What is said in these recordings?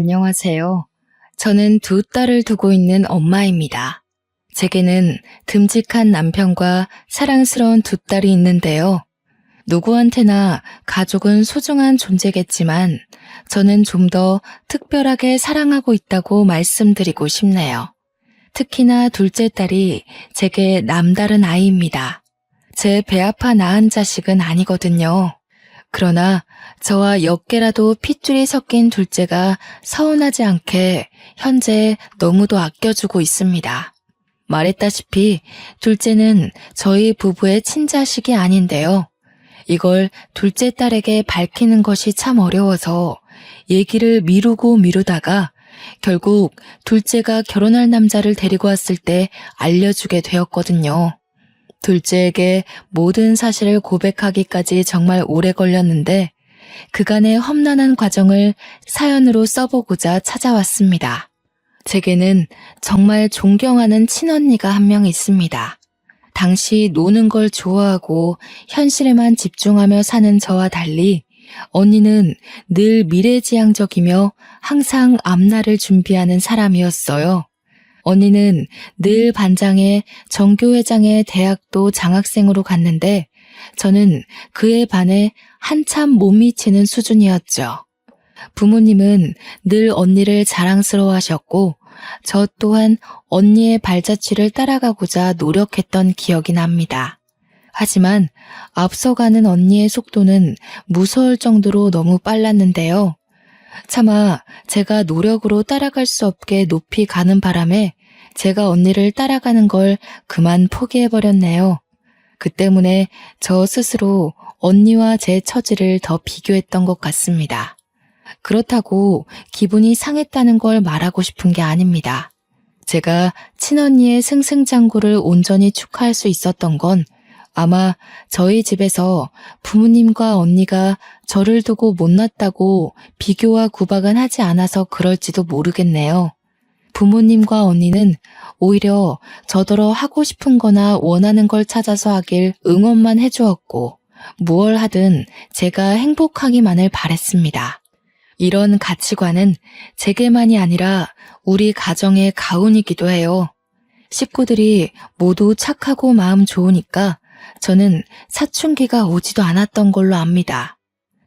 안녕하세요. 저는 두 딸을 두고 있는 엄마입니다. 제게는 듬직한 남편과 사랑스러운 두 딸이 있는데요. 누구한테나 가족은 소중한 존재겠지만 저는 좀 더 특별하게 사랑하고 있다고 말씀드리고 싶네요. 특히나 둘째 딸이 제게 남다른 아이입니다. 제 배 아파 낳은 자식은 아니거든요. 그러나 저와 몇 개라도 핏줄이 섞인 둘째가 서운하지 않게 현재 너무도 아껴주고 있습니다. 말했다시피 둘째는 저희 부부의 친자식이 아닌데요. 이걸 둘째 딸에게 밝히는 것이 참 어려워서 얘기를 미루다가 결국 둘째가 결혼할 남자를 데리고 왔을 때 알려주게 되었거든요. 둘째에게 모든 사실을 고백하기까지 정말 오래 걸렸는데 그간의 험난한 과정을 사연으로 써보고자 찾아왔습니다. 제게는 정말 존경하는 친언니가 한 명 있습니다. 당시 노는 걸 좋아하고 현실에만 집중하며 사는 저와 달리 언니는 늘 미래지향적이며 항상 앞날을 준비하는 사람이었어요. 언니는 늘 반장에 전교회장에 대학도 장학생으로 갔는데 저는 그에 반해 한참 못 미치는 수준이었죠. 부모님은 늘 언니를 자랑스러워하셨고 저 또한 언니의 발자취를 따라가고자 노력했던 기억이 납니다. 하지만 앞서가는 언니의 속도는 무서울 정도로 너무 빨랐는데요. 차마 제가 노력으로 따라갈 수 없게 높이 가는 바람에 제가 언니를 따라가는 걸 그만 포기해버렸네요. 그 때문에 저 스스로 언니와 제 처지를 더 비교했던 것 같습니다. 그렇다고 기분이 상했다는 걸 말하고 싶은 게 아닙니다. 제가 친언니의 승승장구를 온전히 축하할 수 있었던 건 아마 저희 집에서 부모님과 언니가 저를 두고 못났다고 비교와 구박은 하지 않아서 그럴지도 모르겠네요. 부모님과 언니는 오히려 저더러 하고 싶은 거나 원하는 걸 찾아서 하길 응원만 해주었고 무얼 하든 제가 행복하기만을 바랬습니다. 이런 가치관은 제게만이 아니라 우리 가정의 가훈이기도 해요. 식구들이 모두 착하고 마음 좋으니까 저는 사춘기가 오지도 않았던 걸로 압니다.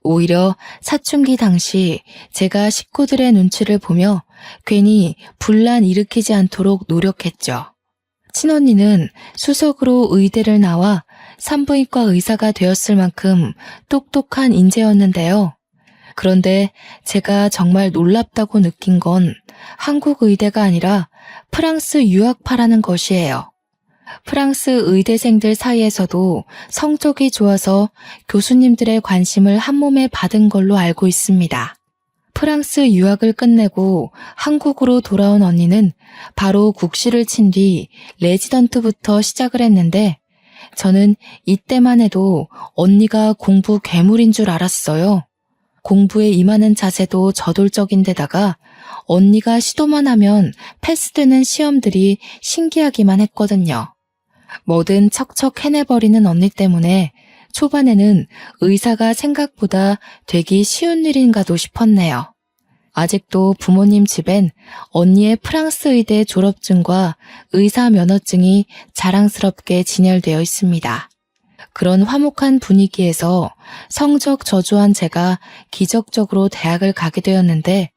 오히려 사춘기 당시 제가 식구들의 눈치를 보며 괜히 분란 일으키지 않도록 노력했죠. 친언니는 수석으로 의대를 나와 산부인과 의사가 되었을 만큼 똑똑한 인재였는데요. 그런데 제가 정말 놀랍다고 느낀 건 한국 의대가 아니라 프랑스 유학파라는 것이에요. 프랑스 의대생들 사이에서도 성적이 좋아서 교수님들의 관심을 한몸에 받은 걸로 알고 있습니다. 프랑스 유학을 끝내고 한국으로 돌아온 언니는 바로 국시를 친 뒤 레지던트부터 시작을 했는데 저는 이때만 해도 언니가 공부 괴물인 줄 알았어요. 공부에 임하는 자세도 저돌적인데다가 언니가 시도만 하면 패스되는 시험들이 신기하기만 했거든요. 뭐든 척척 해내버리는 언니 때문에 초반에는 의사가 생각보다 되기 쉬운 일인가도 싶었네요. 아직도 부모님 집엔 언니의 프랑스 의대 졸업증과 의사 면허증이 자랑스럽게 진열되어 있습니다. 그런 화목한 분위기에서 성적 저조한 제가 기적적으로 대학을 가게 되었는데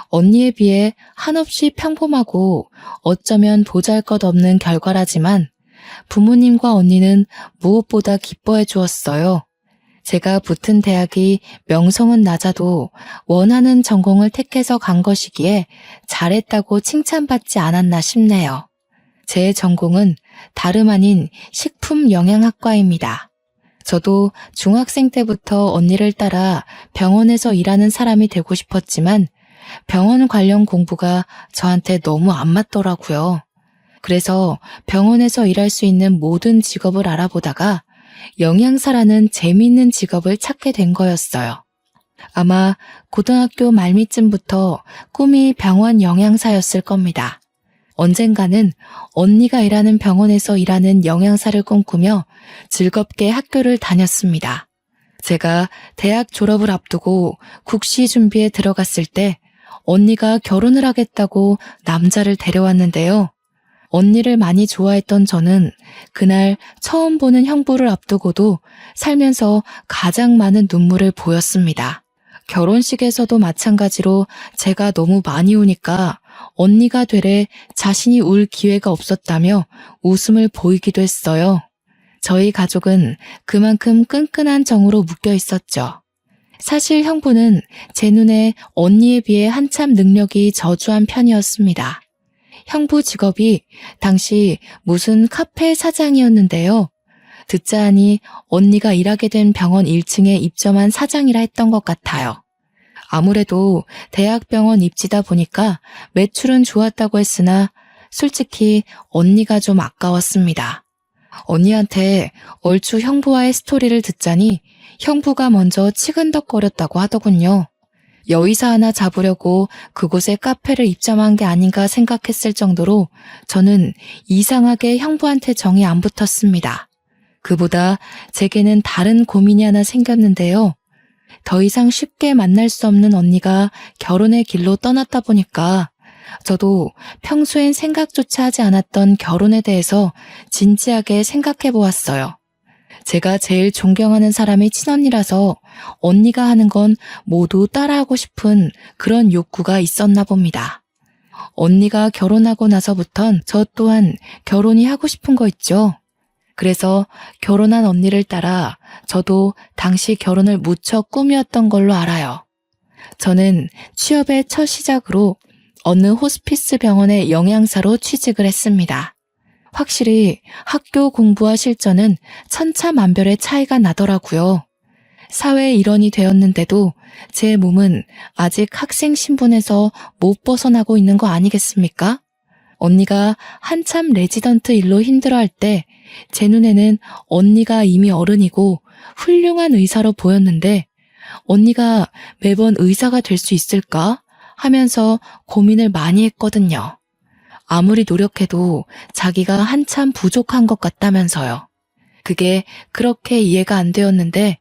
언니에 비해 한없이 평범하고 어쩌면 보잘것없는 결과라지만 부모님과 언니는 무엇보다 기뻐해 주었어요. 제가 붙은 대학이 명성은 낮아도 원하는 전공을 택해서 간 것이기에 잘했다고 칭찬받지 않았나 싶네요. 제 전공은 다름 아닌 식품영양학과입니다. 저도 중학생 때부터 언니를 따라 병원에서 일하는 사람이 되고 싶었지만 병원 관련 공부가 저한테 너무 안 맞더라고요. 그래서 병원에서 일할 수 있는 모든 직업을 알아보다가 영양사라는 재미있는 직업을 찾게 된 거였어요. 아마 고등학교 말미쯤부터 꿈이 병원 영양사였을 겁니다. 언젠가는 언니가 일하는 병원에서 일하는 영양사를 꿈꾸며 즐겁게 학교를 다녔습니다. 제가 대학 졸업을 앞두고 국시 준비에 들어갔을 때 언니가 결혼을 하겠다고 남자를 데려왔는데요. 언니를 많이 좋아했던 저는 그날 처음 보는 형부를 앞두고도 살면서 가장 많은 눈물을 보였습니다. 결혼식에서도 마찬가지로 제가 너무 많이 우니까 언니가 되레 자신이 울 기회가 없었다며 웃음을 보이기도 했어요. 저희 가족은 그만큼 끈끈한 정으로 묶여 있었죠. 사실 형부는 제 눈에 언니에 비해 한참 능력이 저조한 편이었습니다. 형부 직업이 당시 무슨 카페 사장이었는데요. 듣자 하니 언니가 일하게 된 병원 1층에 입점한 사장이라 했던 것 같아요. 아무래도 대학병원 입지다 보니까 매출은 좋았다고 했으나 솔직히 언니가 좀 아까웠습니다. 언니한테 얼추 형부와의 스토리를 듣자니 형부가 먼저 치근덕거렸다고 하더군요. 여의사 하나 잡으려고 그곳에 카페를 입점한 게 아닌가 생각했을 정도로 저는 이상하게 형부한테 정이 안 붙었습니다. 그보다 제게는 다른 고민이 하나 생겼는데요. 더 이상 쉽게 만날 수 없는 언니가 결혼의 길로 떠났다 보니까 저도 평소엔 생각조차 하지 않았던 결혼에 대해서 진지하게 생각해 보았어요. 제가 제일 존경하는 사람이 친언니라서 언니가 하는 건 모두 따라하고 싶은 그런 욕구가 있었나 봅니다. 언니가 결혼하고 나서부턴 저 또한 결혼이 하고 싶은 거 있죠. 그래서 결혼한 언니를 따라 저도 당시 결혼을 무척 꿈이었던 걸로 알아요. 저는 취업의 첫 시작으로 어느 호스피스 병원의 영양사로 취직을 했습니다. 확실히 학교 공부와 실전은 천차만별의 차이가 나더라고요. 사회 일원이 되었는데도 제 몸은 아직 학생 신분에서 못 벗어나고 있는 거 아니겠습니까? 언니가 한참 레지던트 일로 힘들어할 때 제 눈에는 언니가 이미 어른이고 훌륭한 의사로 보였는데 언니가 매번 의사가 될 수 있을까 하면서 고민을 많이 했거든요. 아무리 노력해도 자기가 한참 부족한 것 같다면서요. 그게 그렇게 이해가 안 되었는데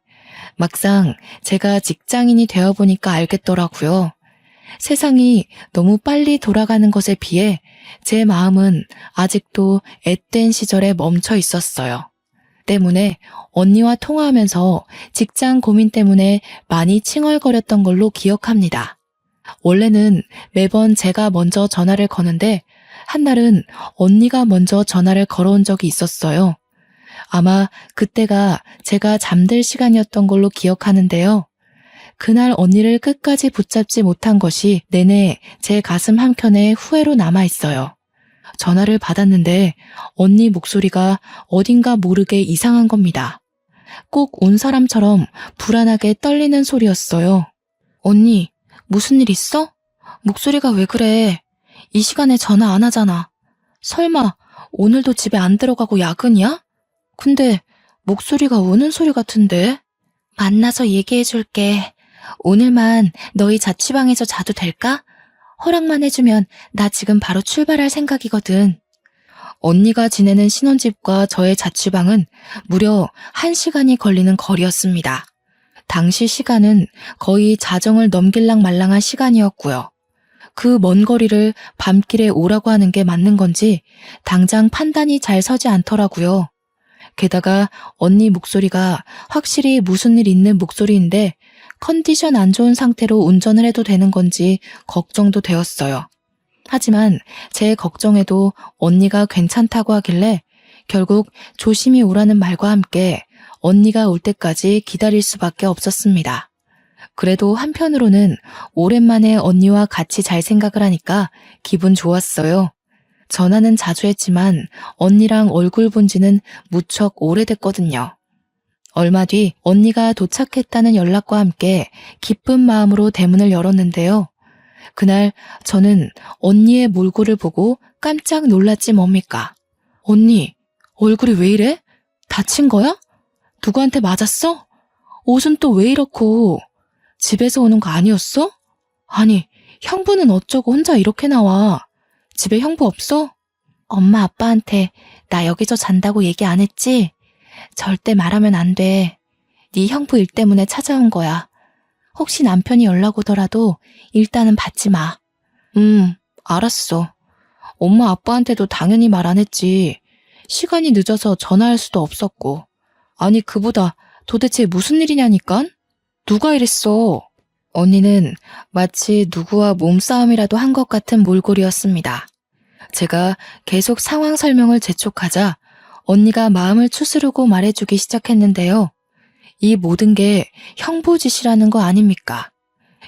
막상 제가 직장인이 되어보니까 알겠더라고요. 세상이 너무 빨리 돌아가는 것에 비해 제 마음은 아직도 앳된 시절에 멈춰 있었어요. 때문에 언니와 통화하면서 직장 고민 때문에 많이 칭얼거렸던 걸로 기억합니다. 원래는 매번 제가 먼저 전화를 거는데 한날은 언니가 먼저 전화를 걸어온 적이 있었어요. 아마 그때가 제가 잠들 시간이었던 걸로 기억하는데요. 그날 언니를 끝까지 붙잡지 못한 것이 내내 제 가슴 한켠에 후회로 남아있어요. 전화를 받았는데 언니 목소리가 어딘가 모르게 이상한 겁니다. 꼭 온 사람처럼 불안하게 떨리는 소리였어요. 언니, 무슨 일 있어? 목소리가 왜 그래? 이 시간에 전화 안 하잖아. 설마 오늘도 집에 안 들어가고 야근이야? 근데 목소리가 우는 소리 같은데? 만나서 얘기해줄게. 오늘만 너희 자취방에서 자도 될까? 허락만 해주면 나 지금 바로 출발할 생각이거든. 언니가 지내는 신혼집과 저의 자취방은 무려 1시간이 걸리는 거리였습니다. 당시 시간은 거의 자정을 넘길랑 말랑한 시간이었고요. 그 먼 거리를 밤길에 오라고 하는 게 맞는 건지 당장 판단이 잘 서지 않더라고요. 게다가 언니 목소리가 확실히 무슨 일 있는 목소리인데 컨디션 안 좋은 상태로 운전을 해도 되는 건지 걱정도 되었어요. 하지만 제 걱정에도 언니가 괜찮다고 하길래 결국 조심히 오라는 말과 함께 언니가 올 때까지 기다릴 수밖에 없었습니다. 그래도 한편으로는 오랜만에 언니와 같이 잘 생각을 하니까 기분 좋았어요. 전화는 자주 했지만 언니랑 얼굴 본 지는 무척 오래됐거든요. 얼마 뒤 언니가 도착했다는 연락과 함께 기쁜 마음으로 대문을 열었는데요. 그날 저는 언니의 몰골을 보고 깜짝 놀랐지 뭡니까? 언니, 얼굴이 왜 이래? 다친 거야? 누구한테 맞았어? 옷은 또 왜 이렇고? 집에서 오는 거 아니었어? 아니, 형부는 어쩌고 혼자 이렇게 나와? 집에 형부 없어? 엄마 아빠한테 나 여기서 잔다고 얘기 안 했지? 절대 말하면 안 돼. 네 형부 일 때문에 찾아온 거야. 혹시 남편이 연락 오더라도 일단은 받지 마. 알았어. 엄마 아빠한테도 당연히 말 안 했지. 시간이 늦어서 전화할 수도 없었고. 아니, 그보다 도대체 무슨 일이냐니깐? 누가 이랬어? 언니는 마치 누구와 몸싸움이라도 한 것 같은 몰골이었습니다. 제가 계속 상황 설명을 재촉하자 언니가 마음을 추스르고 말해주기 시작했는데요. 이 모든 게 형부 짓이라는 거 아닙니까?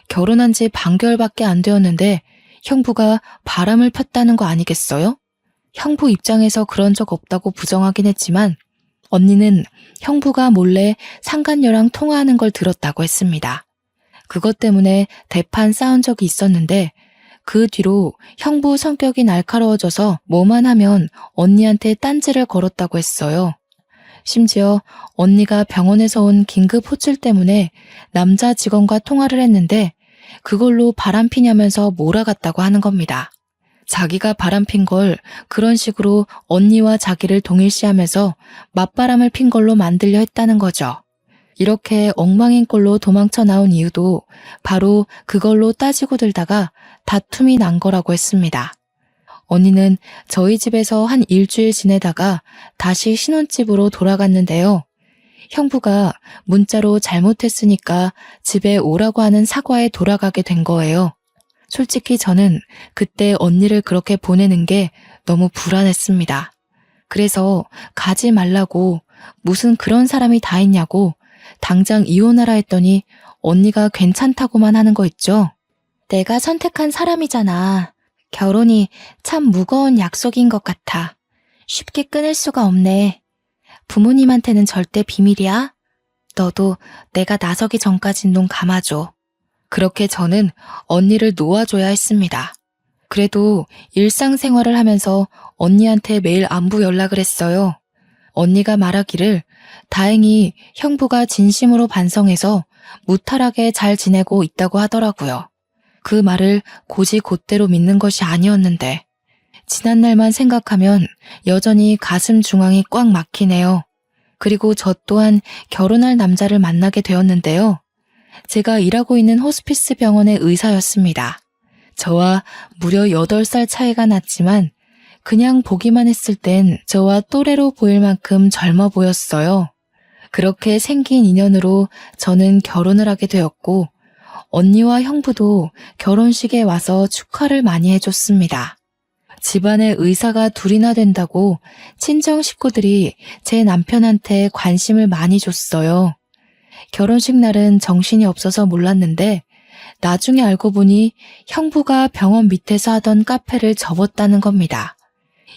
결혼한 지 반개월밖에 안 되었는데 형부가 바람을 폈다는 거 아니겠어요? 형부 입장에서 그런 적 없다고 부정하긴 했지만 언니는 형부가 몰래 상간녀랑 통화하는 걸 들었다고 했습니다. 그것 때문에 대판 싸운 적이 있었는데 그 뒤로 형부 성격이 날카로워져서 뭐만 하면 언니한테 딴지를 걸었다고 했어요. 심지어 언니가 병원에서 온 긴급 호출 때문에 남자 직원과 통화를 했는데 그걸로 바람피냐면서 몰아갔다고 하는 겁니다. 자기가 바람핀 걸 그런 식으로 언니와 자기를 동일시하면서 맞바람을 핀 걸로 만들려 했다는 거죠. 이렇게 엉망인 꼴로 도망쳐 나온 이유도 바로 그걸로 따지고 들다가 다툼이 난 거라고 했습니다. 언니는 저희 집에서 한 일주일 지내다가 다시 신혼집으로 돌아갔는데요. 형부가 문자로 잘못했으니까 집에 오라고 하는 사과에 돌아가게 된 거예요. 솔직히 저는 그때 언니를 그렇게 보내는 게 너무 불안했습니다. 그래서 가지 말라고 무슨 그런 사람이 다 있냐고 당장 이혼하라 했더니 언니가 괜찮다고만 하는 거 있죠. 내가 선택한 사람이잖아. 결혼이 참 무거운 약속인 것 같아. 쉽게 끊을 수가 없네. 부모님한테는 절대 비밀이야. 너도 내가 나서기 전까진 눈 감아줘. 그렇게 저는 언니를 놓아줘야 했습니다. 그래도 일상생활을 하면서 언니한테 매일 안부 연락을 했어요. 언니가 말하기를 다행히 형부가 진심으로 반성해서 무탈하게 잘 지내고 있다고 하더라고요. 그 말을 곧이곧대로 믿는 것이 아니었는데 지난날만 생각하면 여전히 가슴 중앙이 꽉 막히네요. 그리고 저 또한 결혼할 남자를 만나게 되었는데요. 제가 일하고 있는 호스피스 병원의 의사였습니다. 저와 무려 8살 차이가 났지만 그냥 보기만 했을 땐 저와 또래로 보일 만큼 젊어 보였어요. 그렇게 생긴 인연으로 저는 결혼을 하게 되었고 언니와 형부도 결혼식에 와서 축하를 많이 해줬습니다. 집안에 의사가 둘이나 된다고 친정 식구들이 제 남편한테 관심을 많이 줬어요. 결혼식 날은 정신이 없어서 몰랐는데 나중에 알고 보니 형부가 병원 밑에서 하던 카페를 접었다는 겁니다.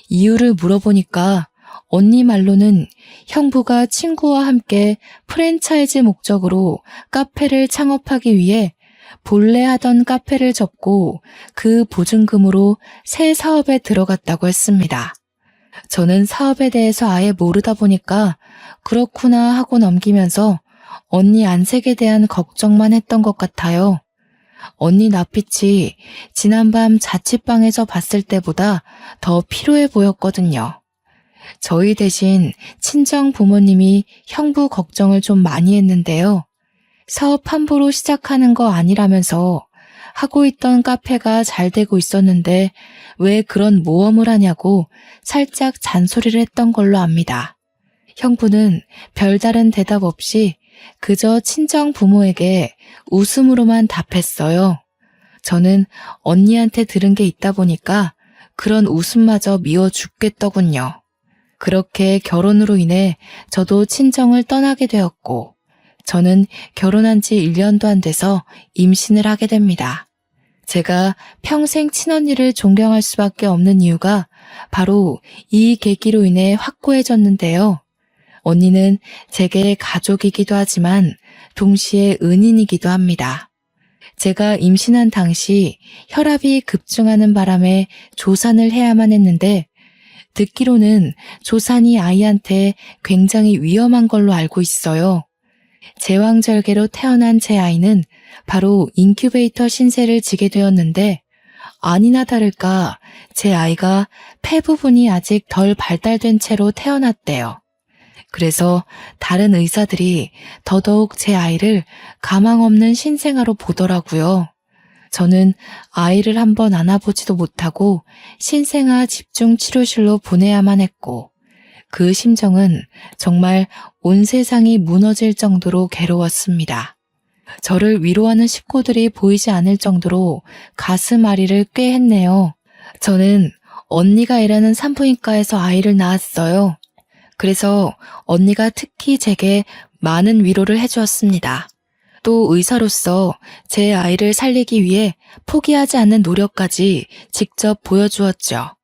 이유를 물어보니까 언니 말로는 형부가 친구와 함께 프랜차이즈 목적으로 카페를 창업하기 위해 본래 하던 카페를 접고 그 보증금으로 새 사업에 들어갔다고 했습니다. 저는 사업에 대해서 아예 모르다 보니까 그렇구나 하고 넘기면서 언니 안색에 대한 걱정만 했던 것 같아요. 언니 낯빛이 지난밤 자취방에서 봤을 때보다 더 피로해 보였거든요. 저희 대신 친정 부모님이 형부 걱정을 좀 많이 했는데요. 사업 함부로 시작하는 거 아니라면서 하고 있던 카페가 잘 되고 있었는데 왜 그런 모험을 하냐고 살짝 잔소리를 했던 걸로 압니다. 형부는 별다른 대답 없이 그저 친정 부모에게 웃음으로만 답했어요. 저는 언니한테 들은 게 있다 보니까 그런 웃음마저 미워 죽겠더군요. 그렇게 결혼으로 인해 저도 친정을 떠나게 되었고 저는 결혼한 지 1년도 안 돼서 임신을 하게 됩니다. 제가 평생 친언니를 존경할 수밖에 없는 이유가 바로 이 계기로 인해 확고해졌는데요. 언니는 제게 가족이기도 하지만 동시에 은인이기도 합니다. 제가 임신한 당시 혈압이 급증하는 바람에 조산을 해야만 했는데 듣기로는 조산이 아이한테 굉장히 위험한 걸로 알고 있어요. 제왕절개로 태어난 제 아이는 바로 인큐베이터 신세를 지게 되었는데 아니나 다를까 제 아이가 폐 부분이 아직 덜 발달된 채로 태어났대요. 그래서 다른 의사들이 더더욱 제 아이를 가망 없는 신생아로 보더라고요. 저는 아이를 한번 안아보지도 못하고 신생아 집중치료실로 보내야만 했고, 그 심정은 정말 온 세상이 무너질 정도로 괴로웠습니다. 저를 위로하는 식구들이 보이지 않을 정도로 가슴 아리를 꽤 했네요. 저는 언니가 일하는 산부인과에서 아이를 낳았어요. 그래서 언니가 특히 제게 많은 위로를 해주었습니다. 또 의사로서 제 아이를 살리기 위해 포기하지 않는 노력까지 직접 보여주었죠.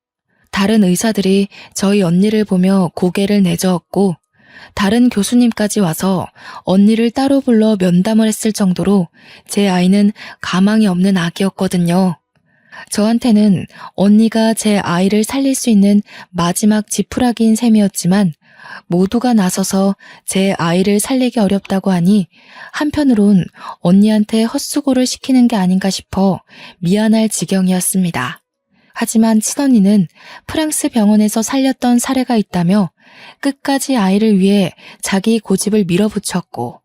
다른 의사들이 저희 언니를 보며 고개를 내저었고, 다른 교수님까지 와서 언니를 따로 불러 면담을 했을 정도로 제 아이는 가망이 없는 아기였거든요. 저한테는 언니가 제 아이를 살릴 수 있는 마지막 지푸라기인 셈이었지만, 모두가 나서서 제 아이를 살리기 어렵다고 하니 한편으론 언니한테 헛수고를 시키는 게 아닌가 싶어 미안할 지경이었습니다. 하지만 친언니는 프랑스 병원에서 살렸던 사례가 있다며 끝까지 아이를 위해 자기 고집을 밀어붙였고,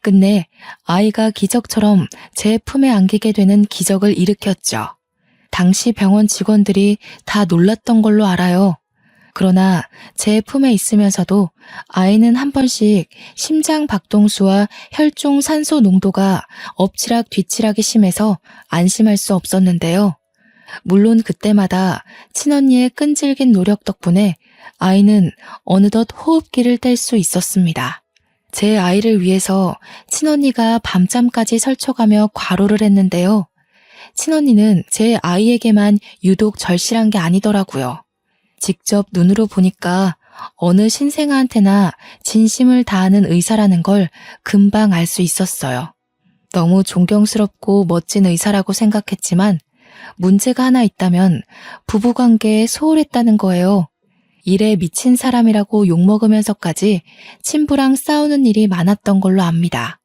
끝내 아이가 기적처럼 제 품에 안기게 되는 기적을 일으켰죠. 당시 병원 직원들이 다 놀랐던 걸로 알아요. 그러나 제 품에 있으면서도 아이는 한 번씩 심장 박동수와 혈중 산소 농도가 엎치락 뒤치락이 심해서 안심할 수 없었는데요. 물론 그때마다 친언니의 끈질긴 노력 덕분에 아이는 어느덧 호흡기를 뗄 수 있었습니다. 제 아이를 위해서 친언니가 밤잠까지 설쳐가며 과로를 했는데요. 친언니는 제 아이에게만 유독 절실한 게 아니더라고요. 직접 눈으로 보니까 어느 신생아한테나 진심을 다하는 의사라는 걸 금방 알 수 있었어요. 너무 존경스럽고 멋진 의사라고 생각했지만 문제가 하나 있다면 부부관계에 소홀했다는 거예요. 일에 미친 사람이라고 욕먹으면서까지 친부랑 싸우는 일이 많았던 걸로 압니다.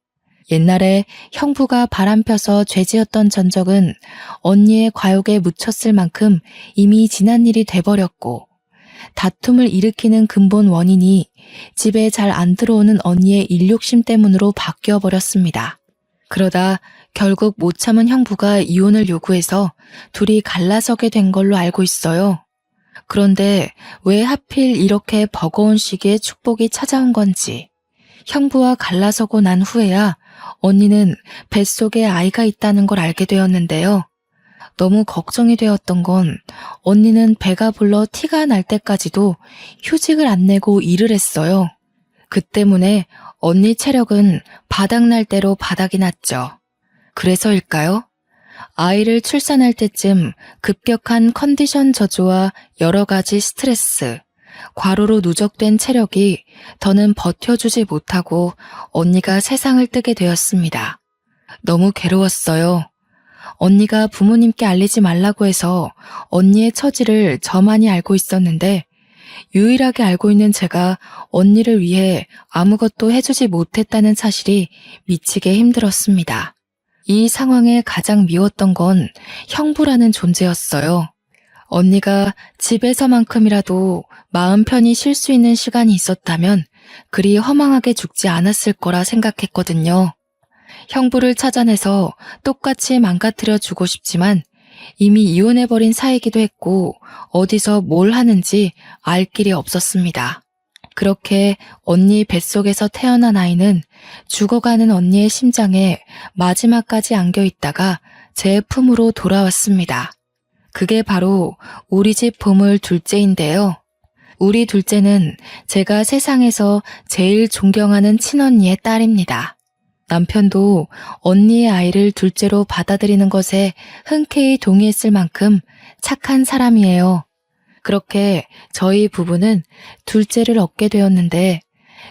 옛날에 형부가 바람펴서 죄지었던 전적은 언니의 과욕에 묻혔을 만큼 이미 지난 일이 돼버렸고, 다툼을 일으키는 근본 원인이 집에 잘 안 들어오는 언니의 일욕심 때문으로 바뀌어버렸습니다. 그러다 결국 못 참은 형부가 이혼을 요구해서 둘이 갈라서게 된 걸로 알고 있어요. 그런데 왜 하필 이렇게 버거운 시기에 축복이 찾아온 건지, 형부와 갈라서고 난 후에야 언니는 뱃속에 아이가 있다는 걸 알게 되었는데요. 너무 걱정이 되었던 건 언니는 배가 불러 티가 날 때까지도 휴직을 안 내고 일을 했어요. 그 때문에 언니 체력은 바닥날 대로 바닥이 났죠. 그래서일까요? 아이를 출산할 때쯤 급격한 컨디션 저조와 여러 가지 스트레스, 과로로 누적된 체력이 더는 버텨주지 못하고 언니가 세상을 뜨게 되었습니다. 너무 괴로웠어요. 언니가 부모님께 알리지 말라고 해서 언니의 처지를 저만이 알고 있었는데, 유일하게 알고 있는 제가 언니를 위해 아무것도 해주지 못했다는 사실이 미치게 힘들었습니다. 이 상황에 가장 미웠던 건 형부라는 존재였어요. 언니가 집에서만큼이라도 마음 편히 쉴 수 있는 시간이 있었다면 그리 허망하게 죽지 않았을 거라 생각했거든요. 형부를 찾아내서 똑같이 망가뜨려 주고 싶지만 이미 이혼해버린 사이기도 했고 어디서 뭘 하는지 알 길이 없었습니다. 그렇게 언니 뱃속에서 태어난 아이는 죽어가는 언니의 심장에 마지막까지 안겨있다가 제 품으로 돌아왔습니다. 그게 바로 우리 집 보물 둘째인데요. 우리 둘째는 제가 세상에서 제일 존경하는 친언니의 딸입니다. 남편도 언니의 아이를 둘째로 받아들이는 것에 흔쾌히 동의했을 만큼 착한 사람이에요. 그렇게 저희 부부는 둘째를 얻게 되었는데,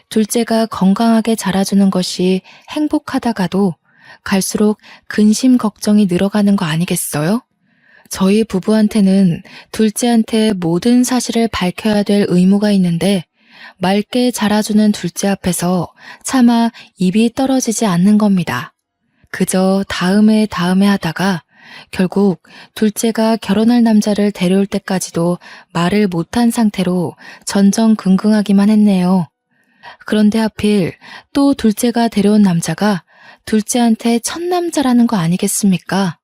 둘째가 건강하게 자라주는 것이 행복하다가도 갈수록 근심 걱정이 늘어가는 거 아니겠어요? 저희 부부한테는 둘째한테 모든 사실을 밝혀야 될 의무가 있는데, 맑게 자라주는 둘째 앞에서 차마 입이 떨어지지 않는 겁니다. 그저 다음에 하다가 결국 둘째가 결혼할 남자를 데려올 때까지도 말을 못한 상태로 전전긍긍하기만 했네요. 그런데 하필 또 둘째가 데려온 남자가 둘째한테 첫 남자라는 거 아니겠습니까?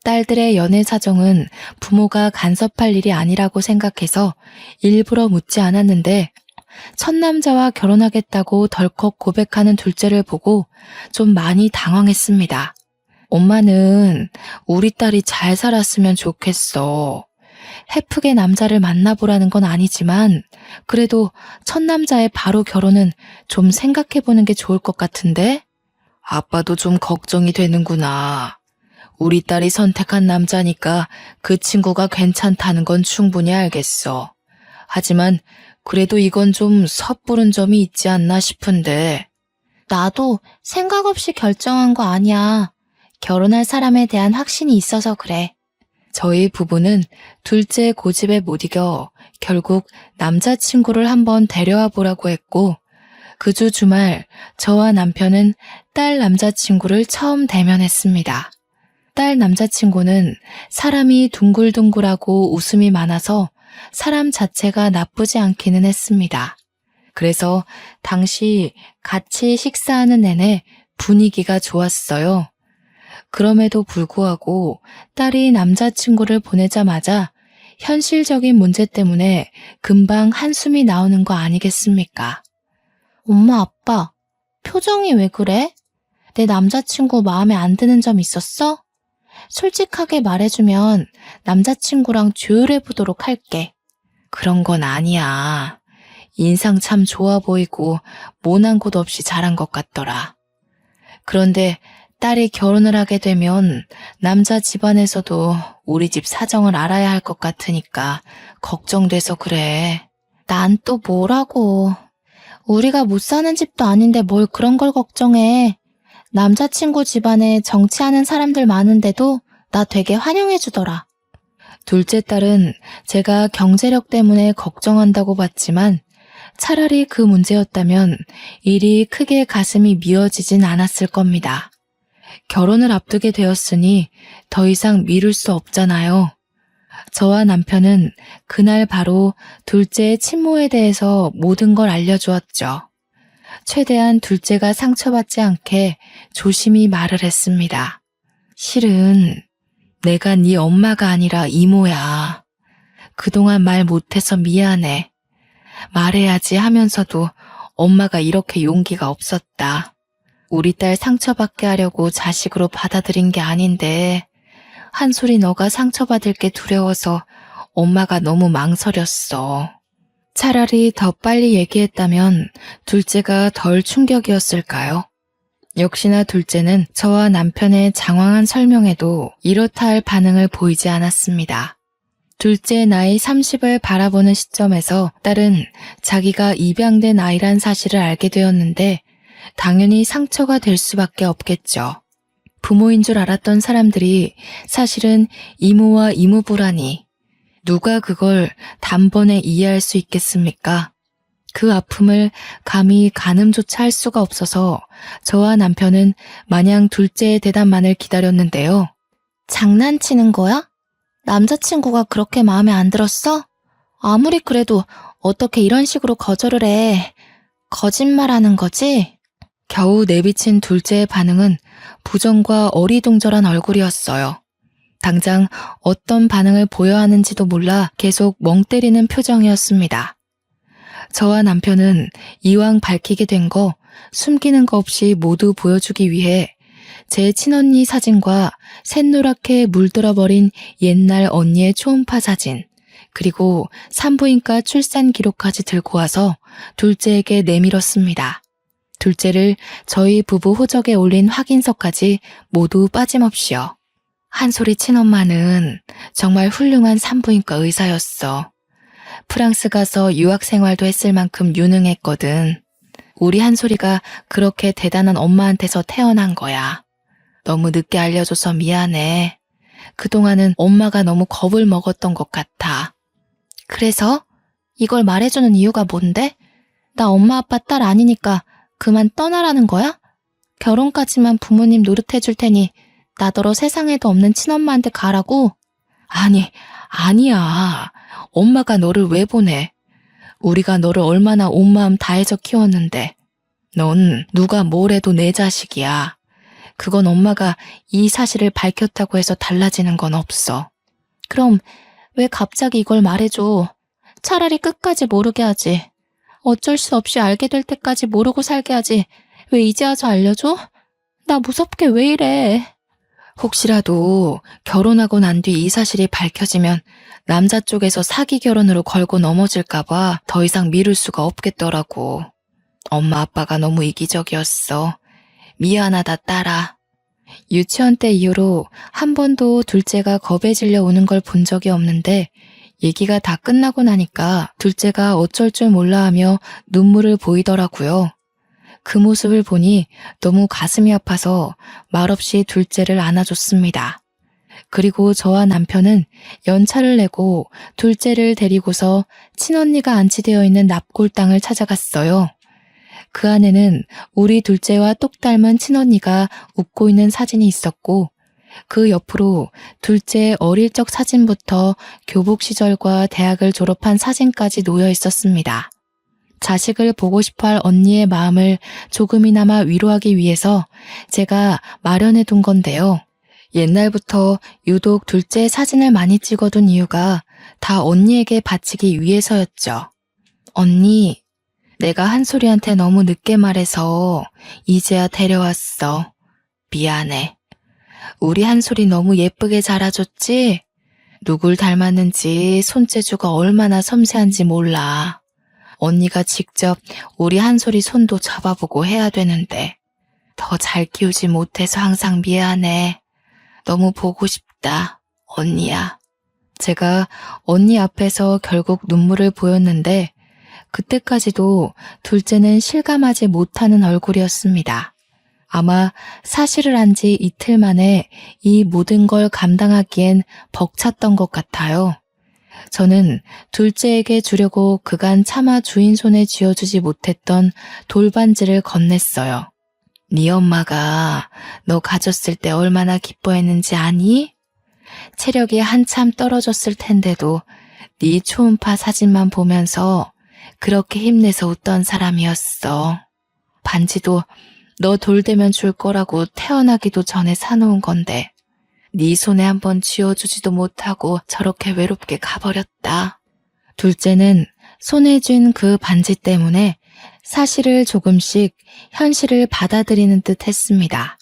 딸들의 연애 사정은 부모가 간섭할 일이 아니라고 생각해서 일부러 묻지 않았는데 첫 남자와 결혼하겠다고 덜컥 고백하는 둘째를 보고 좀 많이 당황했습니다. 엄마는 우리 딸이 잘 살았으면 좋겠어. 헤프게 남자를 만나보라는 건 아니지만 그래도 첫 남자의 바로 결혼은 좀 생각해보는 게 좋을 것 같은데? 아빠도 좀 걱정이 되는구나. 우리 딸이 선택한 남자니까 그 친구가 괜찮다는 건 충분히 알겠어. 하지만 그래도 이건 좀 섣부른 점이 있지 않나 싶은데. 나도 생각 없이 결정한 거 아니야. 결혼할 사람에 대한 확신이 있어서 그래. 저희 부부는 둘째 고집에 못 이겨 결국 남자친구를 한번 데려와 보라고 했고 그 주 주말 저와 남편은 딸 남자친구를 처음 대면했습니다. 딸 남자친구는 사람이 둥글둥글하고 웃음이 많아서 사람 자체가 나쁘지 않기는 했습니다. 그래서 당시 같이 식사하는 내내 분위기가 좋았어요. 그럼에도 불구하고 딸이 남자친구를 보내자마자 현실적인 문제 때문에 금방 한숨이 나오는 거 아니겠습니까? 엄마, 아빠, 표정이 왜 그래? 내 남자친구 마음에 안 드는 점 있었어? 솔직하게 말해주면 남자친구랑 조율해보도록 할게. 그런 건 아니야. 인상 참 좋아 보이고 모난 곳 없이 잘한 것 같더라. 그런데 딸이 결혼을 하게 되면 남자 집안에서도 우리 집 사정을 알아야 할 것 같으니까 걱정돼서 그래. 난 또 뭐라고. 우리가 못 사는 집도 아닌데 뭘 그런 걸 걱정해. 남자친구 집안에 정치하는 사람들 많은데도 나 되게 환영해주더라. 둘째 딸은 제가 경제력 때문에 걱정한다고 봤지만 차라리 그 문제였다면 일이 크게 가슴이 미어지진 않았을 겁니다. 결혼을 앞두게 되었으니 더 이상 미룰 수 없잖아요. 저와 남편은 그날 바로 둘째의 친모에 대해서 모든 걸 알려주었죠. 최대한 둘째가 상처받지 않게 조심히 말을 했습니다. 실은 내가 네 엄마가 아니라 이모야. 그동안 말 못해서 미안해. 말해야지 하면서도 엄마가 이렇게 용기가 없었다. 우리 딸 상처받게 하려고 자식으로 받아들인 게 아닌데 한솔이 너가 상처받을 게 두려워서 엄마가 너무 망설였어. 차라리 더 빨리 얘기했다면 둘째가 덜 충격이었을까요? 역시나 둘째는 저와 남편의 장황한 설명에도 이렇다 할 반응을 보이지 않았습니다. 둘째 나이 30을 바라보는 시점에서 딸은 자기가 입양된 아이란 사실을 알게 되었는데 당연히 상처가 될 수밖에 없겠죠. 부모인 줄 알았던 사람들이 사실은 이모와 이모부라니 누가 그걸 단번에 이해할 수 있겠습니까? 그 아픔을 감히 가늠조차 할 수가 없어서 저와 남편은 마냥 둘째의 대답만을 기다렸는데요. 장난치는 거야? 남자친구가 그렇게 마음에 안 들었어? 아무리 그래도 어떻게 이런 식으로 거절을 해. 거짓말하는 거지? 겨우 내비친 둘째의 반응은 부정과 어리둥절한 얼굴이었어요. 당장 어떤 반응을 보여야 하는지도 몰라 계속 멍 때리는 표정이었습니다. 저와 남편은 이왕 밝히게 된 거 숨기는 거 없이 모두 보여주기 위해 제 친언니 사진과 샛노랗게 물들어버린 옛날 언니의 초음파 사진, 그리고 산부인과 출산 기록까지 들고 와서 둘째에게 내밀었습니다. 둘째를 저희 부부 호적에 올린 확인서까지 모두 빠짐없이요. 한솔이 친엄마는 정말 훌륭한 산부인과 의사였어. 프랑스 가서 유학 생활도 했을 만큼 유능했거든. 우리 한솔이가 그렇게 대단한 엄마한테서 태어난 거야. 너무 늦게 알려줘서 미안해. 그동안은 엄마가 너무 겁을 먹었던 것 같아. 그래서? 이걸 말해주는 이유가 뭔데? 나 엄마 아빠 딸 아니니까 그만 떠나라는 거야? 결혼까지만 부모님 노릇해줄 테니 나더러 세상에도 없는 친엄마한테 가라고? 아니, 아니야. 엄마가 너를 왜 보내? 우리가 너를 얼마나 온 마음 다해서 키웠는데. 넌 누가 뭘 해도 내 자식이야. 그건 엄마가 이 사실을 밝혔다고 해서 달라지는 건 없어. 그럼 왜 갑자기 이걸 말해줘? 차라리 끝까지 모르게 하지. 어쩔 수 없이 알게 될 때까지 모르고 살게 하지. 왜 이제 와서 알려줘? 나 무섭게 왜 이래? 혹시라도 결혼하고 난 뒤 이 사실이 밝혀지면 남자 쪽에서 사기 결혼으로 걸고 넘어질까봐 더 이상 미룰 수가 없겠더라고. 엄마 아빠가 너무 이기적이었어. 미안하다 딸아. 유치원 때 이후로 한 번도 둘째가 겁에 질려 오는 걸 본 적이 없는데 얘기가 다 끝나고 나니까 둘째가 어쩔 줄 몰라 하며 눈물을 보이더라고요. 그 모습을 보니 너무 가슴이 아파서 말없이 둘째를 안아줬습니다. 그리고 저와 남편은 연차를 내고 둘째를 데리고서 친언니가 안치되어 있는 납골당을 찾아갔어요. 그 안에는 우리 둘째와 똑 닮은 친언니가 웃고 있는 사진이 있었고 그 옆으로 둘째의 어릴 적 사진부터 교복 시절과 대학을 졸업한 사진까지 놓여 있었습니다. 자식을 보고 싶어할 언니의 마음을 조금이나마 위로하기 위해서 제가 마련해 둔 건데요. 옛날부터 유독 둘째 사진을 많이 찍어둔 이유가 다 언니에게 바치기 위해서였죠. 언니, 내가 한솔이한테 너무 늦게 말해서 이제야 데려왔어. 미안해. 우리 한솔이 너무 예쁘게 자라줬지? 누굴 닮았는지 손재주가 얼마나 섬세한지 몰라. 언니가 직접 우리 한솔이 손도 잡아보고 해야 되는데 더 잘 키우지 못해서 항상 미안해. 너무 보고 싶다, 언니야. 제가 언니 앞에서 결국 눈물을 보였는데 그때까지도 둘째는 실감하지 못하는 얼굴이었습니다. 아마 사실을 안 지 이틀 만에 이 모든 걸 감당하기엔 벅찼던 것 같아요. 저는 둘째에게 주려고 그간 차마 주인 손에 쥐어주지 못했던 돌반지를 건넸어요. 네 엄마가 너 가졌을 때 얼마나 기뻐했는지 아니? 체력이 한참 떨어졌을 텐데도 네 초음파 사진만 보면서 그렇게 힘내서 웃던 사람이었어. 반지도 너 돌되면 줄 거라고 태어나기도 전에 사놓은 건데 네 손에 한번 쥐어주지도 못하고 저렇게 외롭게 가버렸다. 둘째는 손에 쥔 그 반지 때문에 사실을 조금씩 현실을 받아들이는 듯 했습니다.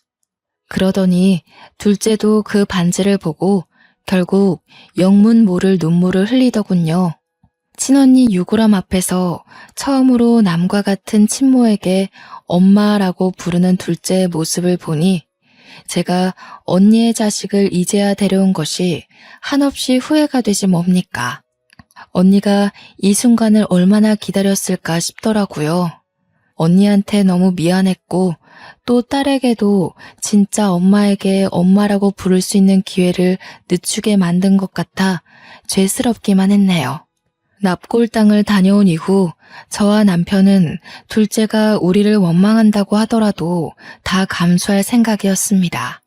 그러더니 둘째도 그 반지를 보고 결국 영문 모를 눈물을 흘리더군요. 친언니 유구람 앞에서 처음으로 남과 같은 친모에게 엄마라고 부르는 둘째의 모습을 보니 제가 언니의 자식을 이제야 데려온 것이 한없이 후회가 되지 뭡니까? 언니가 이 순간을 얼마나 기다렸을까 싶더라고요. 언니한테 너무 미안했고 또 딸에게도 진짜 엄마에게 엄마라고 부를 수 있는 기회를 늦추게 만든 것 같아 죄스럽기만 했네요. 납골당을 다녀온 이후 저와 남편은 둘째가 우리를 원망한다고 하더라도 다 감수할 생각이었습니다.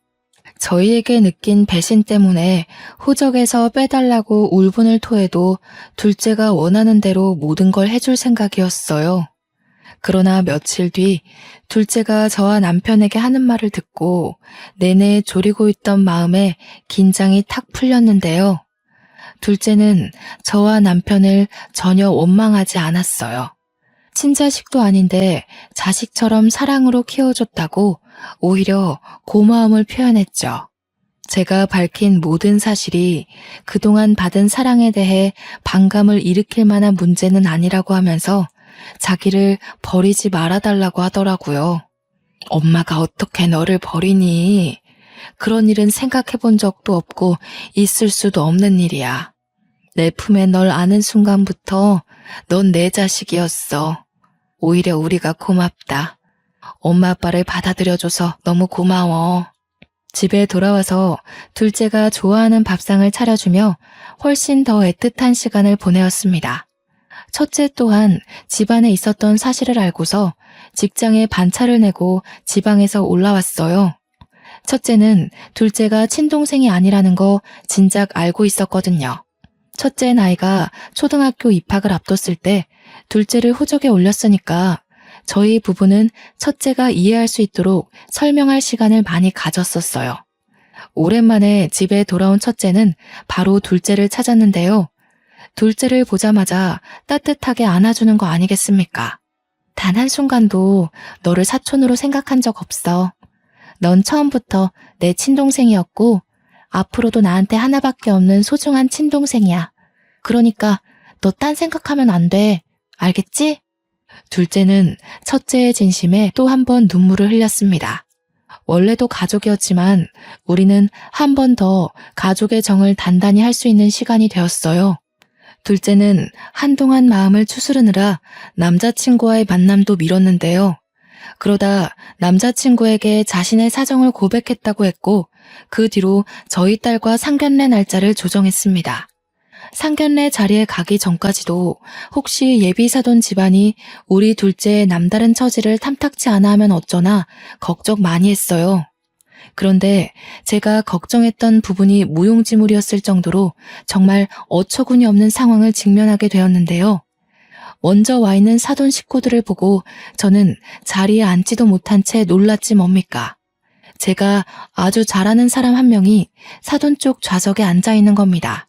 저희에게 느낀 배신 때문에 호적에서 빼달라고 울분을 토해도 둘째가 원하는 대로 모든 걸 해줄 생각이었어요. 그러나 며칠 뒤 둘째가 저와 남편에게 하는 말을 듣고 내내 졸이고 있던 마음에 긴장이 탁 풀렸는데요. 둘째는 저와 남편을 전혀 원망하지 않았어요. 친자식도 아닌데 자식처럼 사랑으로 키워줬다고 오히려 고마움을 표현했죠. 제가 밝힌 모든 사실이 그동안 받은 사랑에 대해 반감을 일으킬 만한 문제는 아니라고 하면서 자기를 버리지 말아달라고 하더라고요. 엄마가 어떻게 너를 버리니? 그런 일은 생각해 본 적도 없고 있을 수도 없는 일이야. 내 품에 널 안은 순간부터 넌 내 자식이었어. 오히려 우리가 고맙다. 엄마 아빠를 받아들여줘서 너무 고마워. 집에 돌아와서 둘째가 좋아하는 밥상을 차려주며 훨씬 더 애틋한 시간을 보내었습니다. 첫째 또한 집안에 있었던 사실을 알고서 직장에 반차를 내고 지방에서 올라왔어요. 첫째는 둘째가 친동생이 아니라는 거 진작 알고 있었거든요. 첫째 나이가 초등학교 입학을 앞뒀을 때 둘째를 호적에 올렸으니까 저희 부부는 첫째가 이해할 수 있도록 설명할 시간을 많이 가졌었어요. 오랜만에 집에 돌아온 첫째는 바로 둘째를 찾았는데요. 둘째를 보자마자 따뜻하게 안아주는 거 아니겠습니까? 단 한순간도 너를 사촌으로 생각한 적 없어. 넌 처음부터 내 친동생이었고 앞으로도 나한테 하나밖에 없는 소중한 친동생이야. 그러니까 너 딴 생각하면 안 돼. 알겠지? 둘째는 첫째의 진심에 또 한 번 눈물을 흘렸습니다. 원래도 가족이었지만 우리는 한 번 더 가족의 정을 단단히 할 수 있는 시간이 되었어요. 둘째는 한동안 마음을 추스르느라 남자친구와의 만남도 미뤘는데요. 그러다 남자친구에게 자신의 사정을 고백했다고 했고 그 뒤로 저희 딸과 상견례 날짜를 조정했습니다. 상견례 자리에 가기 전까지도 혹시 예비사돈 집안이 우리 둘째의 남다른 처지를 탐탁치 않아 하면 어쩌나 걱정 많이 했어요. 그런데 제가 걱정했던 부분이 무용지물이었을 정도로 정말 어처구니 없는 상황을 직면하게 되었는데요. 먼저 와 있는 사돈 식구들을 보고 저는 자리에 앉지도 못한 채 놀랐지 뭡니까. 제가 아주 잘 아는 사람 한 명이 사돈 쪽 좌석에 앉아 있는 겁니다.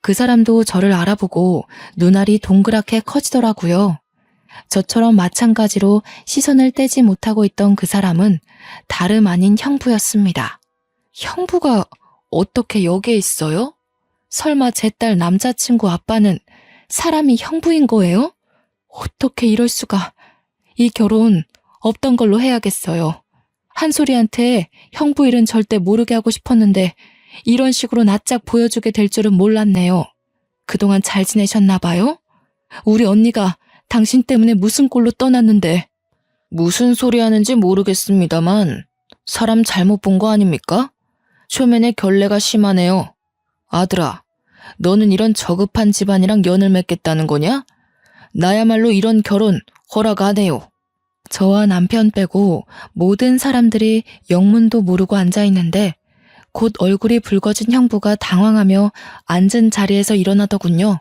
그 사람도 저를 알아보고 눈알이 동그랗게 커지더라고요. 저처럼 마찬가지로 시선을 떼지 못하고 있던 그 사람은 다름 아닌 형부였습니다. 형부가 어떻게 여기에 있어요? 설마 제 딸 남자친구 아빠는 사람이 형부인 거예요? 어떻게 이럴 수가. 이 결혼 없던 걸로 해야겠어요. 한솔이한테 형부 일은 절대 모르게 하고 싶었는데 이런 식으로 낯짝 보여주게 될 줄은 몰랐네요. 그동안 잘 지내셨나 봐요? 우리 언니가 당신 때문에 무슨 꼴로 떠났는데. 무슨 소리 하는지 모르겠습니다만 사람 잘못 본 거 아닙니까? 초면에 결례가 심하네요. 아들아, 너는 이런 저급한 집안이랑 연을 맺겠다는 거냐? 나야말로 이런 결혼 허락 안 해요. 저와 남편 빼고 모든 사람들이 영문도 모르고 앉아있는데 곧 얼굴이 붉어진 형부가 당황하며 앉은 자리에서 일어나더군요.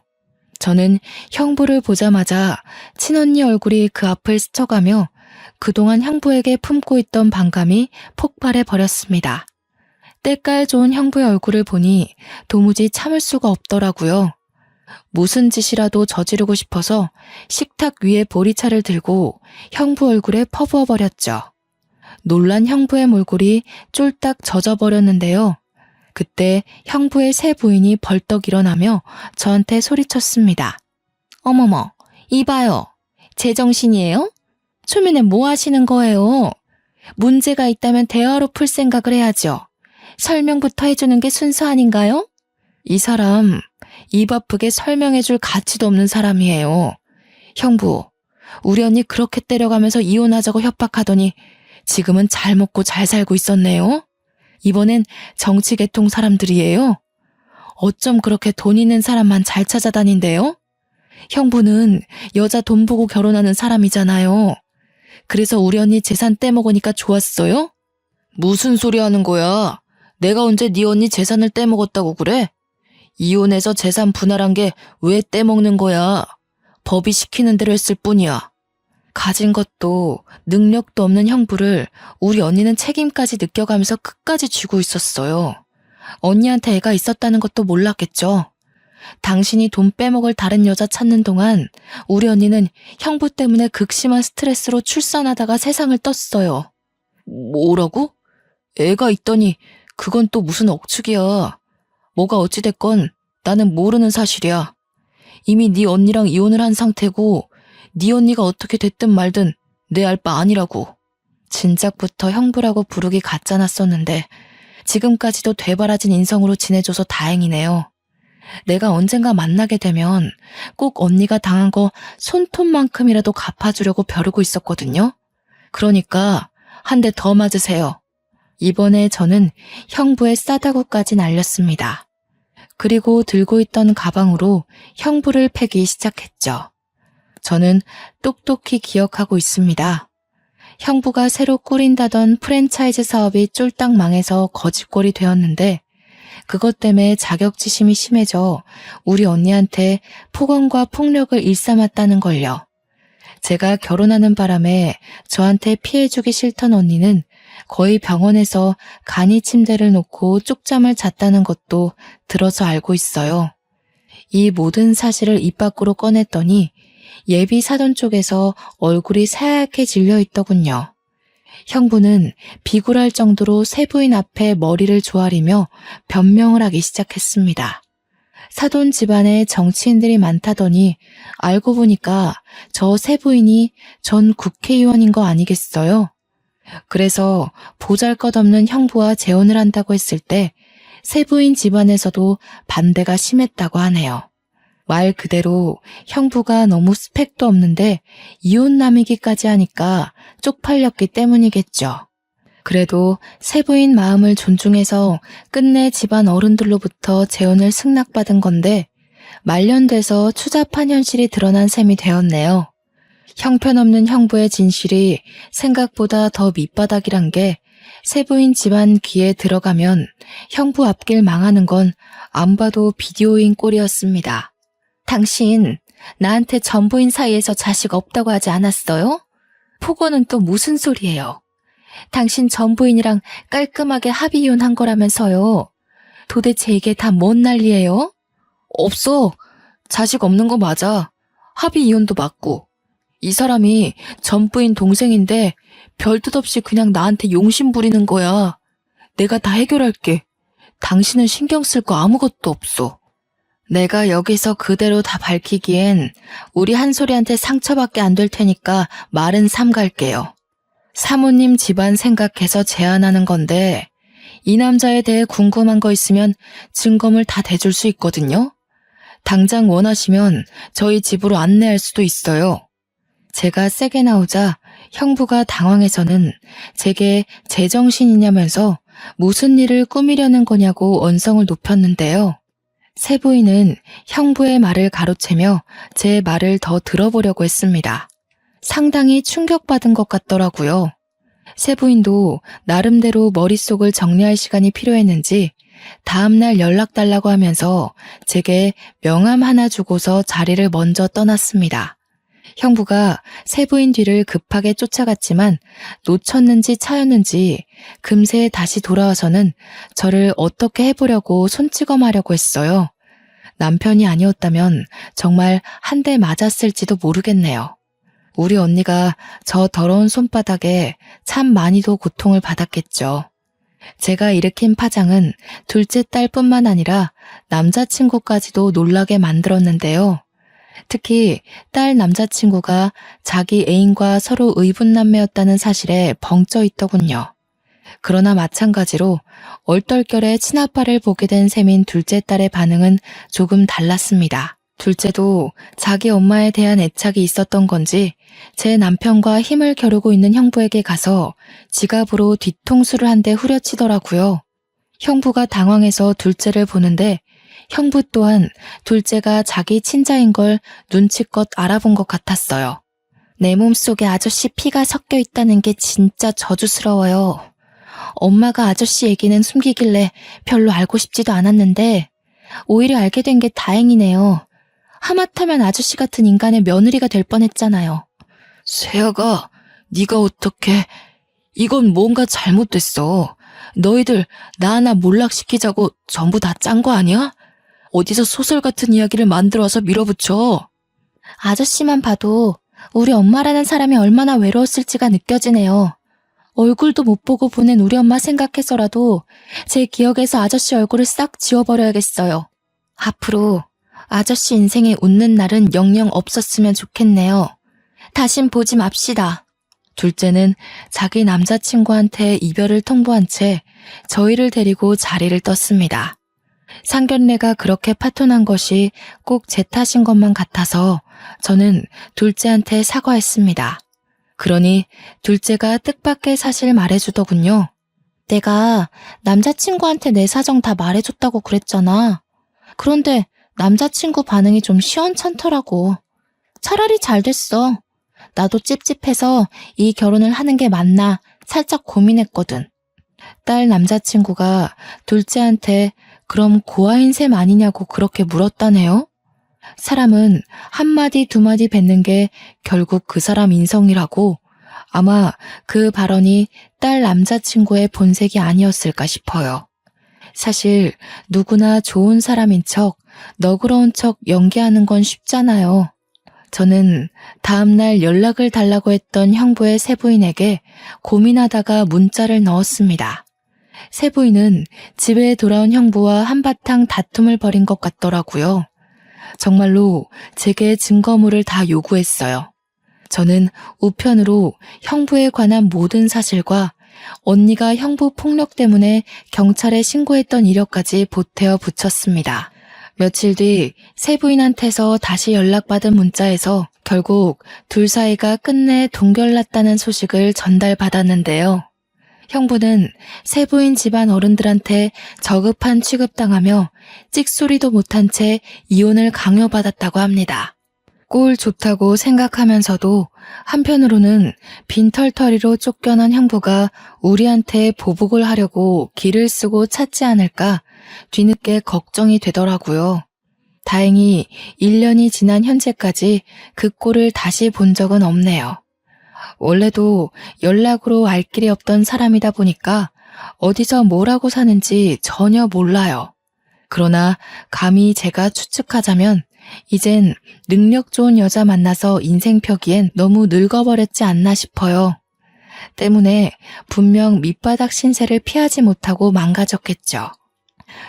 저는 형부를 보자마자 친언니 얼굴이 그 앞을 스쳐가며 그동안 형부에게 품고 있던 반감이 폭발해 버렸습니다. 때깔 좋은 형부의 얼굴을 보니 도무지 참을 수가 없더라고요. 무슨 짓이라도 저지르고 싶어서 식탁 위에 보리차를 들고 형부 얼굴에 퍼부어 버렸죠. 놀란 형부의 몰골이 쫄딱 젖어버렸는데요. 그때 형부의 새 부인이 벌떡 일어나며 저한테 소리쳤습니다. 어머머, 이봐요. 제정신이에요? 초면에 뭐 하시는 거예요? 문제가 있다면 대화로 풀 생각을 해야죠. 설명부터 해주는 게 순서 아닌가요? 이 사람 입 아프게 설명해줄 가치도 없는 사람이에요. 형부, 우리 언니 그렇게 때려가면서 이혼하자고 협박하더니 지금은 잘 먹고 잘 살고 있었네요. 이번엔 정치계통 사람들이에요. 어쩜 그렇게 돈 있는 사람만 잘 찾아다닌대요? 형부는 여자 돈 보고 결혼하는 사람이잖아요. 그래서 우리 언니 재산 떼먹으니까 좋았어요? 무슨 소리 하는 거야? 내가 언제 네 언니 재산을 떼먹었다고 그래? 이혼해서 재산 분할한 게 왜 떼먹는 거야? 법이 시키는 대로 했을 뿐이야. 가진 것도 능력도 없는 형부를 우리 언니는 책임까지 느껴가면서 끝까지 쥐고 있었어요. 언니한테 애가 있었다는 것도 몰랐겠죠. 당신이 돈 빼먹을 다른 여자 찾는 동안 우리 언니는 형부 때문에 극심한 스트레스로 출산하다가 세상을 떴어요. 뭐라고? 애가 있더니 그건 또 무슨 억측이야. 뭐가 어찌됐건 나는 모르는 사실이야. 이미 네 언니랑 이혼을 한 상태고 네 언니가 어떻게 됐든 말든 내 알 바 아니라고. 진작부터 형부라고 부르기 가짜났었는데 지금까지도 되바라진 인성으로 지내줘서 다행이네요. 내가 언젠가 만나게 되면 꼭 언니가 당한 거 손톱만큼이라도 갚아주려고 벼르고 있었거든요. 그러니까 한 대 더 맞으세요. 이번에 저는 형부의 싸다구까지 날렸습니다. 그리고 들고 있던 가방으로 형부를 패기 시작했죠. 저는 똑똑히 기억하고 있습니다. 형부가 새로 꾸린다던 프랜차이즈 사업이 쫄딱 망해서 거지꼴이 되었는데 그것 때문에 자격지심이 심해져 우리 언니한테 폭언과 폭력을 일삼았다는 걸요. 제가 결혼하는 바람에 저한테 피해주기 싫던 언니는 거의 병원에서 간이 침대를 놓고 쪽잠을 잤다는 것도 들어서 알고 있어요. 이 모든 사실을 입 밖으로 꺼냈더니 예비 사돈 쪽에서 얼굴이 새하얗게 질려 있더군요. 형부는 비굴할 정도로 세부인 앞에 머리를 조아리며 변명을 하기 시작했습니다. 사돈 집안에 정치인들이 많다더니 알고 보니까 저 세부인이 전 국회의원인 거 아니겠어요? 그래서 보잘것없는 형부와 재혼을 한다고 했을 때 세부인 집안에서도 반대가 심했다고 하네요. 말 그대로 형부가 너무 스펙도 없는데 이혼남이기까지 하니까 쪽팔렸기 때문이겠죠. 그래도 세부인 마음을 존중해서 끝내 집안 어른들로부터 재혼을 승낙받은 건데 말년돼서 추잡한 현실이 드러난 셈이 되었네요. 형편없는 형부의 진실이 생각보다 더 밑바닥이란 게 세부인 집안 귀에 들어가면 형부 앞길 망하는 건 안 봐도 비디오인 꼴이었습니다. 당신 나한테 전부인 사이에서 자식 없다고 하지 않았어요? 폭언은 또 무슨 소리예요? 당신 전부인이랑 깔끔하게 합의 이혼한 거라면서요. 도대체 이게 다 뭔 난리예요? 없어. 자식 없는 거 맞아. 합의 이혼도 맞고. 이 사람이 전부인 동생인데 별뜻 없이 그냥 나한테 용심 부리는 거야. 내가 다 해결할게. 당신은 신경 쓸 거 아무것도 없어. 내가 여기서 그대로 다 밝히기엔 우리 한솔이한테 상처밖에 안 될 테니까 말은 삼갈게요. 사모님 집안 생각해서 제안하는 건데 이 남자에 대해 궁금한 거 있으면 증거물 다 대줄 수 있거든요. 당장 원하시면 저희 집으로 안내할 수도 있어요. 제가 세게 나오자 형부가 당황해서는 제게 제정신이냐면서 무슨 일을 꾸미려는 거냐고 언성을 높였는데요. 세부인은 형부의 말을 가로채며 제 말을 더 들어보려고 했습니다. 상당히 충격받은 것 같더라고요. 세부인도 나름대로 머릿속을 정리할 시간이 필요했는지 다음날 연락 달라고 하면서 제게 명함 하나 주고서 자리를 먼저 떠났습니다. 형부가 세부인 뒤를 급하게 쫓아갔지만 놓쳤는지 차였는지 금세 다시 돌아와서는 저를 어떻게 해보려고 손찌검하려고 했어요. 남편이 아니었다면 정말 한 대 맞았을지도 모르겠네요. 우리 언니가 저 더러운 손바닥에 참 많이도 고통을 받았겠죠. 제가 일으킨 파장은 둘째 딸뿐만 아니라 남자친구까지도 놀라게 만들었는데요. 특히 딸 남자친구가 자기 애인과 서로 의붓남매였다는 사실에 벙쪄 있더군요. 그러나 마찬가지로 얼떨결에 친아빠를 보게 된 셈인 둘째 딸의 반응은 조금 달랐습니다. 둘째도 자기 엄마에 대한 애착이 있었던 건지 제 남편과 힘을 겨루고 있는 형부에게 가서 지갑으로 뒤통수를 한 대 후려치더라고요. 형부가 당황해서 둘째를 보는데 형부 또한 둘째가 자기 친자인 걸 눈치껏 알아본 것 같았어요. 내 몸속에 아저씨 피가 섞여 있다는 게 진짜 저주스러워요. 엄마가 아저씨 얘기는 숨기길래 별로 알고 싶지도 않았는데 오히려 알게 된 게 다행이네요. 하마터면 아저씨 같은 인간의 며느리가 될 뻔했잖아요. 세아가 네가 어떻게... 이건 뭔가 잘못됐어. 너희들 나 하나 몰락시키자고 전부 다 짠 거 아니야? 어디서 소설 같은 이야기를 만들어서 밀어붙여. 아저씨만 봐도 우리 엄마라는 사람이 얼마나 외로웠을지가 느껴지네요. 얼굴도 못 보고 보낸 우리 엄마 생각해서라도 제 기억에서 아저씨 얼굴을 싹 지워버려야겠어요. 앞으로 아저씨 인생에 웃는 날은 영영 없었으면 좋겠네요. 다신 보지 맙시다. 둘째는 자기 남자친구한테 이별을 통보한 채 저희를 데리고 자리를 떴습니다. 상견례가 그렇게 파토난 것이 꼭 제 탓인 것만 같아서 저는 둘째한테 사과했습니다. 그러니 둘째가 뜻밖의 사실 말해주더군요. 내가 남자친구한테 내 사정 다 말해줬다고 그랬잖아. 그런데 남자친구 반응이 좀 시원찮더라고. 차라리 잘 됐어. 나도 찝찝해서 이 결혼을 하는 게 맞나 살짝 고민했거든. 딸 남자친구가 둘째한테 그럼 고아인 셈 아니냐고 그렇게 물었다네요? 사람은 한마디 두마디 뱉는 게 결국 그 사람 인성이라고. 아마 그 발언이 딸 남자친구의 본색이 아니었을까 싶어요. 사실 누구나 좋은 사람인 척, 너그러운 척 연기하는 건 쉽잖아요. 저는 다음날 연락을 달라고 했던 형부의 세부인에게 고민하다가 문자를 넣었습니다. 세부인은 집에 돌아온 형부와 한바탕 다툼을 벌인 것 같더라고요. 정말로 제게 증거물을 다 요구했어요. 저는 우편으로 형부에 관한 모든 사실과 언니가 형부 폭력 때문에 경찰에 신고했던 이력까지 보태어 붙였습니다. 며칠 뒤 세부인한테서 다시 연락받은 문자에서 결국 둘 사이가 끝내 동결났다는 소식을 전달받았는데요. 형부는 세부인 집안 어른들한테 저급한 취급당하며 찍소리도 못한 채 이혼을 강요받았다고 합니다. 꼴 좋다고 생각하면서도 한편으로는 빈털터리로 쫓겨난 형부가 우리한테 보복을 하려고 길을 쓰고 찾지 않을까 뒤늦게 걱정이 되더라고요. 다행히 1년이 지난 현재까지 그 꼴을 다시 본 적은 없네요. 원래도 연락으로 알 길이 없던 사람이다 보니까 어디서 뭐라고 사는지 전혀 몰라요. 그러나 감히 제가 추측하자면 이젠 능력 좋은 여자 만나서 인생 펴기엔 너무 늙어버렸지 않나 싶어요. 때문에 분명 밑바닥 신세를 피하지 못하고 망가졌겠죠.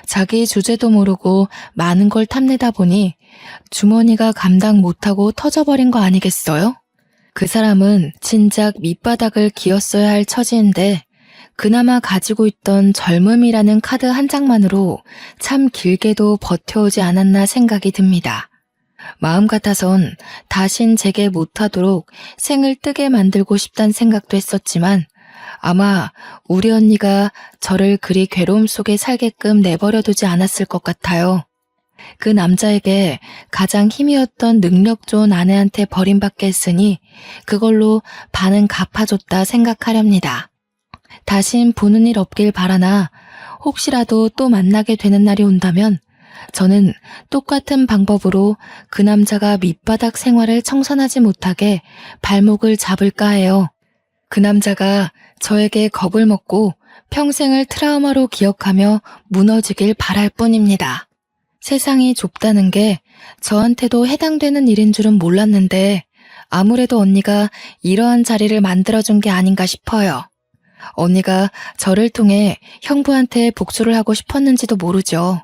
자기 주제도 모르고 많은 걸 탐내다 보니 주머니가 감당 못하고 터져버린 거 아니겠어요? 그 사람은 진작 밑바닥을 기었어야 할 처지인데 그나마 가지고 있던 젊음이라는 카드 한 장만으로 참 길게도 버텨오지 않았나 생각이 듭니다. 마음 같아선 다신 제게 못하도록 생을 뜨게 만들고 싶단 생각도 했었지만 아마 우리 언니가 저를 그리 괴로움 속에 살게끔 내버려두지 않았을 것 같아요. 그 남자에게 가장 힘이었던 능력 좋은 아내한테 버림받게 했으니 그걸로 반은 갚아줬다 생각하렵니다. 다신 보는 일 없길 바라나 혹시라도 또 만나게 되는 날이 온다면 저는 똑같은 방법으로 그 남자가 밑바닥 생활을 청산하지 못하게 발목을 잡을까 해요. 그 남자가 저에게 겁을 먹고 평생을 트라우마로 기억하며 무너지길 바랄 뿐입니다. 세상이 좁다는 게 저한테도 해당되는 일인 줄은 몰랐는데 아무래도 언니가 이러한 자리를 만들어준 게 아닌가 싶어요. 언니가 저를 통해 형부한테 복수를 하고 싶었는지도 모르죠.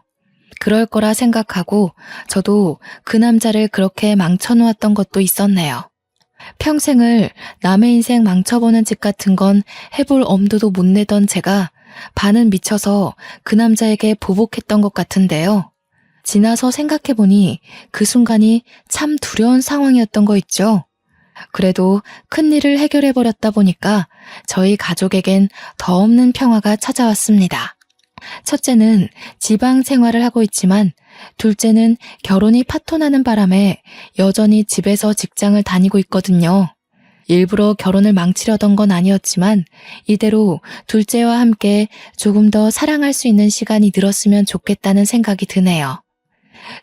그럴 거라 생각하고 저도 그 남자를 그렇게 망쳐놓았던 것도 있었네요. 평생을 남의 인생 망쳐보는 짓 같은 건 해볼 엄두도 못 내던 제가 반은 미쳐서 그 남자에게 보복했던 것 같은데요. 지나서 생각해보니 그 순간이 참 두려운 상황이었던 거 있죠. 그래도 큰일을 해결해버렸다 보니까 저희 가족에겐 더 없는 평화가 찾아왔습니다. 첫째는 지방 생활을 하고 있지만 둘째는 결혼이 파토나는 바람에 여전히 집에서 직장을 다니고 있거든요. 일부러 결혼을 망치려던 건 아니었지만 이대로 둘째와 함께 조금 더 사랑할 수 있는 시간이 늘었으면 좋겠다는 생각이 드네요.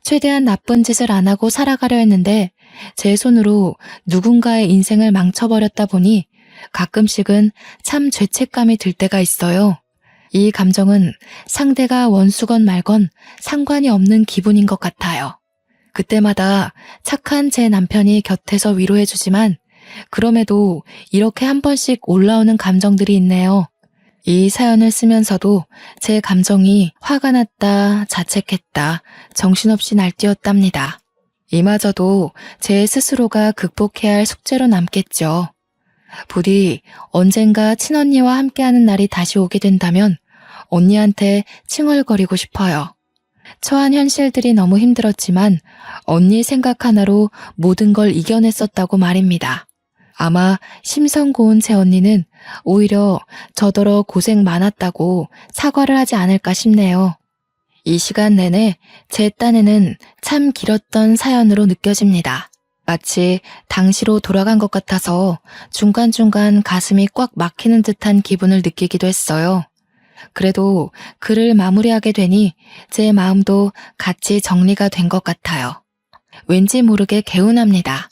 최대한 나쁜 짓을 안 하고 살아가려 했는데 제 손으로 누군가의 인생을 망쳐버렸다 보니 가끔씩은 참 죄책감이 들 때가 있어요. 이 감정은 상대가 원수건 말건 상관이 없는 기분인 것 같아요. 그때마다 착한 제 남편이 곁에서 위로해주지만 그럼에도 이렇게 한 번씩 올라오는 감정들이 있네요. 이 사연을 쓰면서도 제 감정이 화가 났다, 자책했다, 정신없이 날뛰었답니다. 이마저도 제 스스로가 극복해야 할 숙제로 남겠죠. 부디 언젠가 친언니와 함께하는 날이 다시 오게 된다면 언니한테 칭얼거리고 싶어요. 처한 현실들이 너무 힘들었지만 언니 생각 하나로 모든 걸 이겨냈었다고 말입니다. 아마 심성 고운 제 언니는 오히려 저더러 고생 많았다고 사과를 하지 않을까 싶네요. 이 시간 내내 제 딴에는 참 길었던 사연으로 느껴집니다. 마치 당시로 돌아간 것 같아서 중간중간 가슴이 꽉 막히는 듯한 기분을 느끼기도 했어요. 그래도 글을 마무리하게 되니 제 마음도 같이 정리가 된 것 같아요. 왠지 모르게 개운합니다.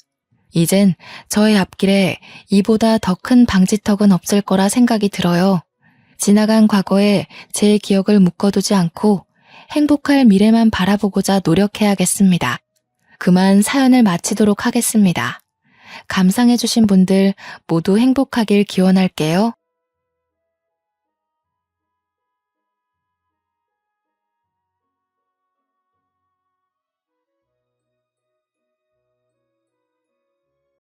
이젠 저의 앞길에 이보다 더 큰 방지턱은 없을 거라 생각이 들어요. 지나간 과거에 제 기억을 묶어두지 않고 행복할 미래만 바라보고자 노력해야겠습니다. 그만 사연을 마치도록 하겠습니다. 감상해주신 분들 모두 행복하길 기원할게요.